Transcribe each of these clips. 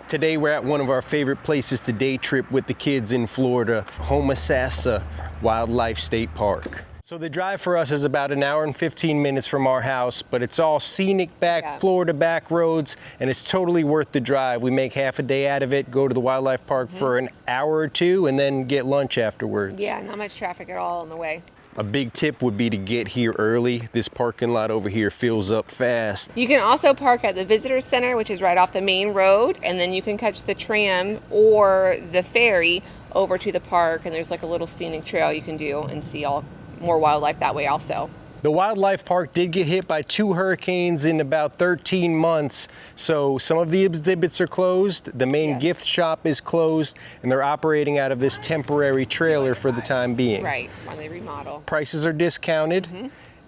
Today we're at one of our favorite places to day trip with the kids in Florida, Homosassa Wildlife State Park. So the drive for us is about an hour and 15 minutes from our house, but it's all scenic Florida back roads, and it's totally worth the drive. We make half a day out of it, go to the wildlife park for an hour or two, and then get lunch afterwards. Yeah, not much traffic at all on the way. A big tip would be to get here early. This parking lot over here fills up fast. You can also park at the visitor center, which is right off the main road, and then you can catch the tram or the ferry over to the park, and there's like a little scenic trail you can do and see more wildlife that way also. The wildlife park did get hit by 2 hurricanes in about 13 months, so some of the exhibits are closed. The main gift shop is closed, and they're operating out of this temporary trailer for the time being. Right, while they remodel. Prices are discounted,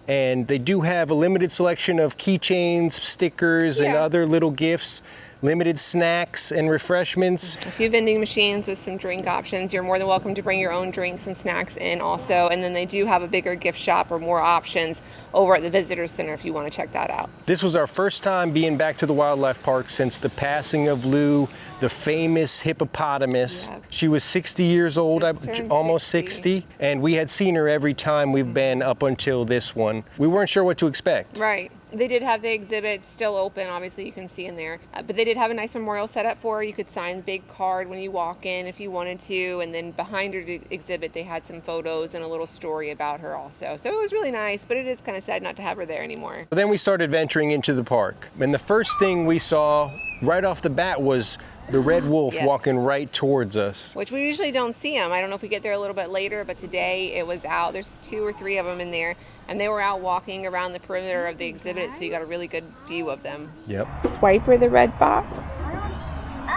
and they do have a limited selection of keychains, stickers, and other little gifts. Limited snacks and refreshments. A few vending machines with some drink options. You're more than welcome to bring your own drinks and snacks in also. And then they do have a bigger gift shop or more options over at the visitor center if you want to check that out. This was our first time being back to the wildlife park since the passing of Lou, the famous hippopotamus. Yeah. She was 60 years old, almost 60, and we had seen her every time we've been up until this one. We weren't sure what to expect. Right. They did have the exhibit still open, obviously you can see in there, but they did have a nice memorial set up for her. You could sign the big card when you walk in if you wanted to, and then behind her exhibit they had some photos and a little story about her also. So it was really nice, but it is kind of sad not to have her there anymore. Then we started venturing into the park, and the first thing we saw right off the bat was the red wolf walking right towards us. Which we usually don't see them. I don't know if we get there a little bit later, but today it was out. There's 2 or 3 of them in there, and they were out walking around the perimeter of the exhibit, so you got a really good view of them. Yep. Swiper the red fox.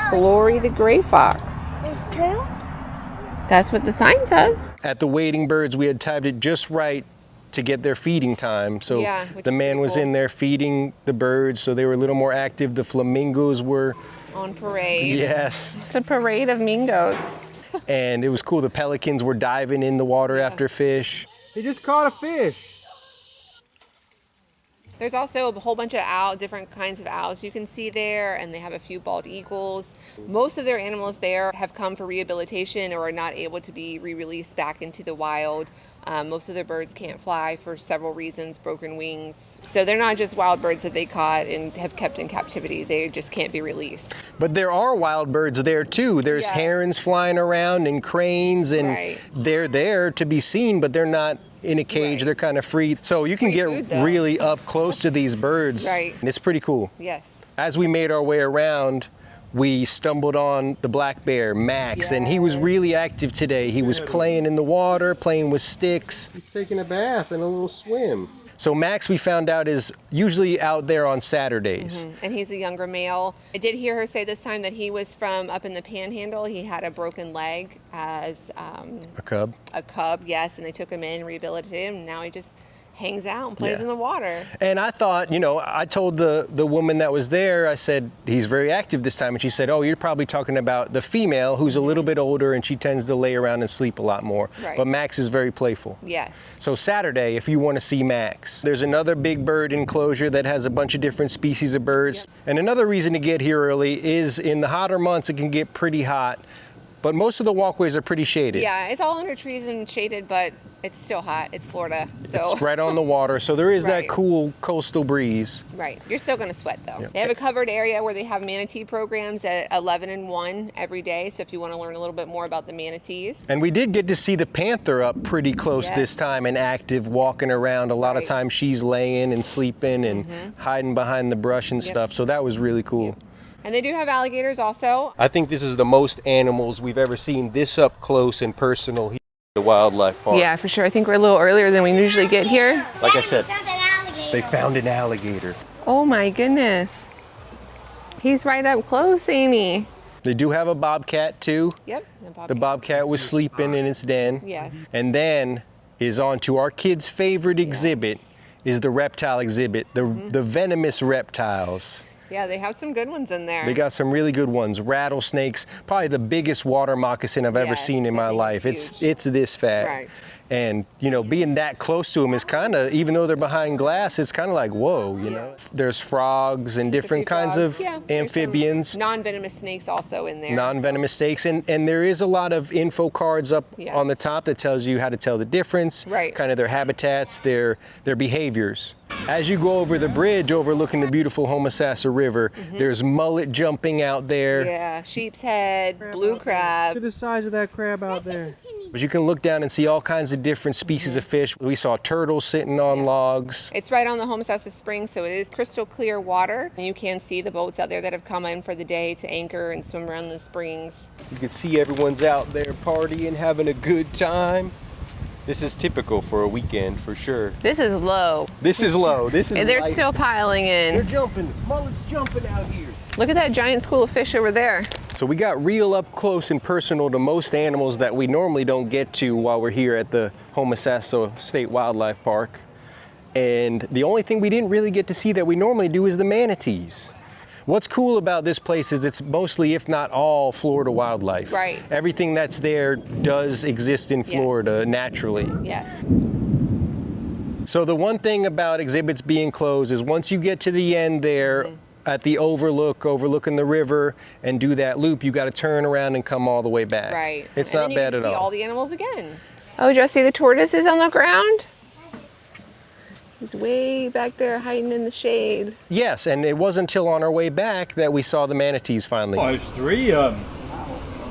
Glory the gray fox. There's 2? That's what the sign says. At the wading birds, we had timed it just right to get their feeding time. So the man was in there feeding the birds, so they were a little more active. The flamingos were on parade. Yes. It's a parade of mingos. And it was cool. The pelicans were diving in the water after fish. He just caught a fish. There's also a whole bunch of different kinds of owls you can see there, and they have a few bald eagles. Most of their animals there have come for rehabilitation or are not able to be re-released back into the wild. Most of the birds can't fly for several reasons, broken wings. So they're not just wild birds that they caught and have kept in captivity. They just can't be released. But there are wild birds there too. There's herons flying around and cranes, and they're there to be seen, but they're not in a cage. They're kind of free. So you can get really up close to these birds. Right. And it's pretty cool. Yes. As we made our way around, we stumbled on the black bear, Max, and he was really active today. He was playing in the water, playing with sticks. He's taking a bath and a little swim. So Max, we found out, is usually out there on Saturdays. And he's a younger male. I did hear her say this time that he was from up in the Panhandle. He had a broken leg as a cub. A cub, yes, and they took him in, rehabilitated him, and now he just hangs out and plays in the water. And I thought, I told the woman that was there, I said, he's very active this time. And she said, oh, you're probably talking about the female who's a little bit older and she tends to lay around and sleep a lot more. Right. But Max is very playful. Yes. So Saturday, if you want to see Max, there's another big bird enclosure that has a bunch of different species of birds. And another reason to get here early is in the hotter months, it can get pretty hot. But most of the walkways are pretty shaded. Yeah, it's all under trees and shaded, but it's still hot. It's Florida, so. It's right on the water, so there is that cool coastal breeze. Right. You're still going to sweat, though. Yep. They have a covered area where they have manatee programs at 11 and 1 every day, so if you want to learn a little bit more about the manatees. And we did get to see the Panther up pretty close this time and active, walking around. A lot of times she's laying and sleeping and hiding behind the brush and stuff, so that was really cool. Yep. And they do have alligators also. I think this is the most animals we've ever seen this up close and personal here at the wildlife park. Yeah, for sure. I think we're a little earlier than we usually get here. Like I said, they found an alligator. Oh my goodness. He's right up close, ain't he? They do have a bobcat too. Yep. The bobcat was sleeping in its den. Yes. And then is on to our kids' favorite exhibit is the reptile exhibit, the venomous reptiles. Yeah, they have some good ones in there. They got some really good ones. Rattlesnakes, probably the biggest water moccasin I've ever seen in my life. It's this fat. Right. And, you know, being that close to them is kind of, even though they're behind glass, it's kind of like, whoa, you know. There's frogs and different kinds of amphibians. Non-venomous snakes also in there. Non-venomous snakes. And there is a lot of info cards up on the top that tells you how to tell the difference, kind of their habitats, their behaviors. As you go over the bridge overlooking the beautiful Homosassa River, there's mullet jumping out there. Yeah, sheep's head, blue crab. Look at the size of that crab out there. But you can look down and see all kinds of different species of fish. We saw turtles sitting on logs. It's right on the Homosassa Springs, so it is crystal clear water. And you can see the boats out there that have come in for the day to anchor and swim around the springs. You can see everyone's out there partying, having a good time. This is typical for a weekend, for sure. This is low. This is low. This is And they're light. still piling in. They're jumping. Mullets jumping out here. Look at that giant school of fish over there. So we got real up close and personal to most animals that we normally don't get to while we're here at the Homosassa State Wildlife Park. And the only thing we didn't really get to see that we normally do is the manatees. What's cool about this place is it's mostly, if not all, Florida wildlife. Right. Everything that's there does exist in Florida naturally. Yes. So the one thing about exhibits being closed is once you get to the end there, at the overlooking the river and do that loop, you got to turn around and come all the way back. Right. It's and not then bad you at can see all. all the animals again. Oh, did you see the tortoises on the ground? He's way back there hiding in the shade. Yes, and it wasn't until on our way back that we saw the manatees finally. Oh, there's 3 of them.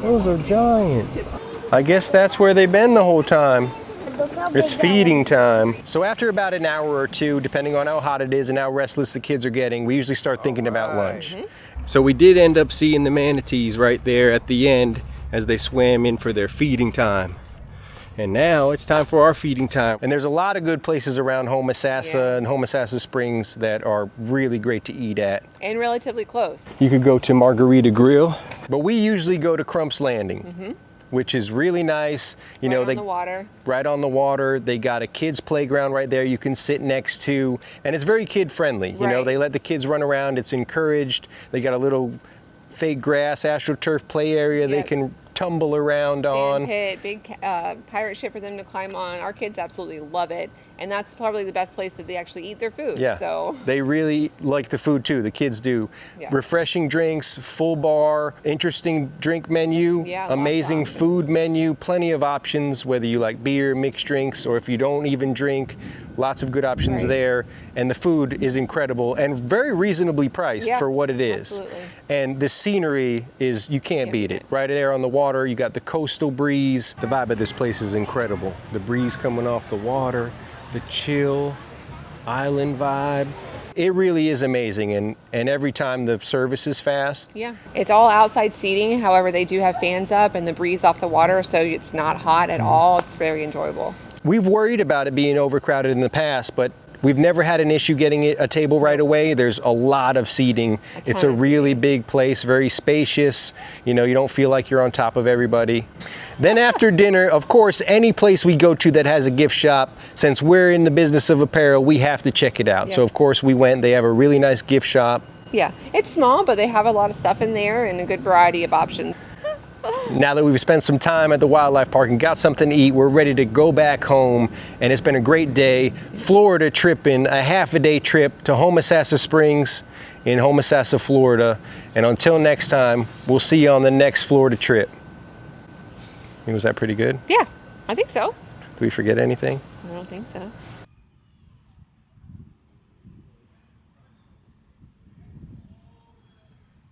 Those are giant. I guess that's where they've been the whole time. It's feeding time. So after about an hour or two, depending on how hot it is and how restless the kids are getting, we usually start thinking about lunch. So we did end up seeing the manatees right there at the end as they swam in for their feeding time. And now it's time for our feeding time. And there's a lot of good places around Homosassa and Homosassa Springs that are really great to eat at. And relatively close. You could go to Margarita Grill, but we usually go to Crump's Landing, which is really nice. You know, on the water. Right on the water. They got a kids playground right there you can sit next to, and it's very kid friendly. You know, they let the kids run around. It's encouraged. They got a little fake grass, AstroTurf play area they can tumble around on. Sand pit, big pirate ship for them to climb on. Our kids absolutely love it, and that's probably the best place that they actually eat their food. Yeah, so they really like the food too. The kids do. Refreshing drinks, full bar, interesting drink menu, amazing food menu, plenty of options, whether you like beer, mixed drinks, or if you don't even drink, lots of good options there. And the food is incredible and very reasonably priced for what it is. Absolutely. And the scenery is, you can't beat it. Right there on the water, you got the coastal breeze. The vibe of this place is incredible. The breeze coming off the water, the chill island vibe. It really is amazing, and every time the service is fast. Yeah, it's all outside seating. However, they do have fans up and the breeze off the water, so it's not hot at all. It's very enjoyable. We've worried about it being overcrowded in the past, but we've never had an issue getting a table right away. There's a lot of seating. It's a really big place, very spacious. You know, you don't feel like you're on top of everybody. Then after dinner, of course, any place we go to that has a gift shop, since we're in the business of apparel, we have to check it out. So of course we went. They have a really nice gift shop. Yeah, it's small, but they have a lot of stuff in there and a good variety of options. Now that we've spent some time at the wildlife park and got something to eat, we're ready to go back home, and it's been a great day. Florida Trippin, a half-a-day trip to Homosassa Springs in Homosassa, Florida. And until next time, we'll see you on the next Florida trip. Was that pretty good? Yeah, I think so. Did we forget anything? I don't think so.